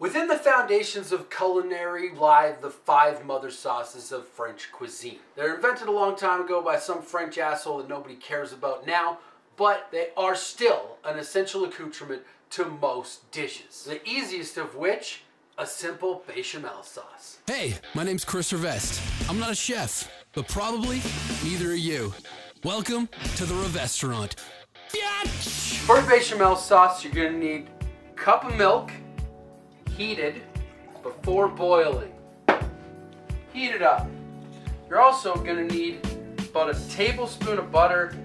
Within the foundations of culinary lie the 5 mother sauces of French cuisine. They're invented a long time ago by some French asshole that nobody cares about now, but they are still an essential accoutrement to most dishes. The easiest of which, a simple bechamel sauce. Hey, my name's Chris Rivest. I'm not a chef, but probably neither are you. Welcome to the Rivestaurant. Biatch! For bechamel sauce, you're gonna need a cup of milk, heated before boiling. Heat it up. You're also gonna need about a tablespoon of butter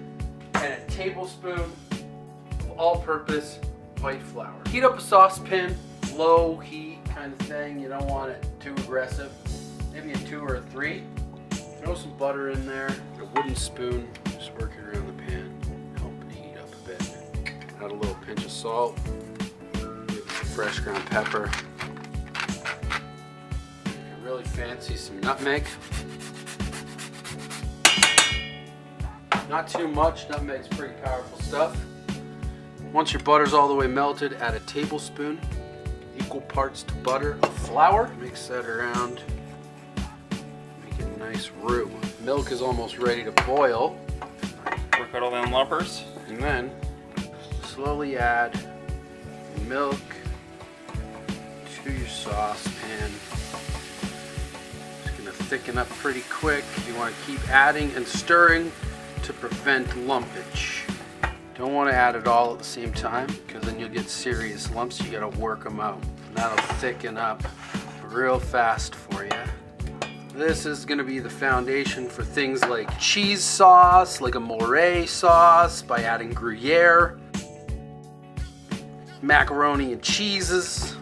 and a tablespoon of all-purpose white flour. Heat up a saucepan, low heat kind of thing. You don't want it too aggressive. Maybe a 2 or a 3. Throw some butter in there. A wooden spoon, just work it around the pan, help it heat up a bit. Add a little pinch of salt. Fresh ground pepper. Really fancy some nutmeg. Not too much, nutmeg's pretty powerful stuff. Once your butter's all the way melted, add a tablespoon, equal parts to butter, of flour. Mix that around, make it a nice roux. Milk is almost ready to boil. Work out all them lumpers. And then slowly add milk to your saucepan. It's gonna thicken up pretty quick. You want to keep adding and stirring to prevent lumpage. Don't want to add it all at the same time because then you'll get serious lumps. You gotta work them out. And that'll thicken up real fast for you. This is gonna be the foundation for things like cheese sauce, like a Moree sauce by adding Gruyere, macaroni and cheeses,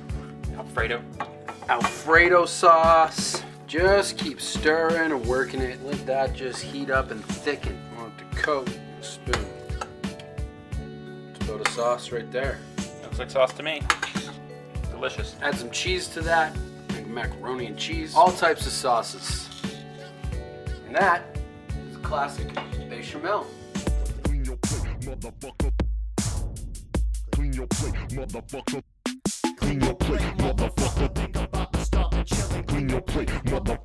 Alfredo sauce. Just keep stirring and working it. Let that just heat up and thicken. I want it to coat the spoon. It's about a sauce right there. Looks like sauce to me. Delicious. Add some cheese to that. Like macaroni and cheese. All types of sauces. And that is a classic bechamel. Clean your plate, motherfucker. Clean your plate, motherfucker. Clean your plate, motherfucker. Think about starting chilling. Clean your plate, motherfucker.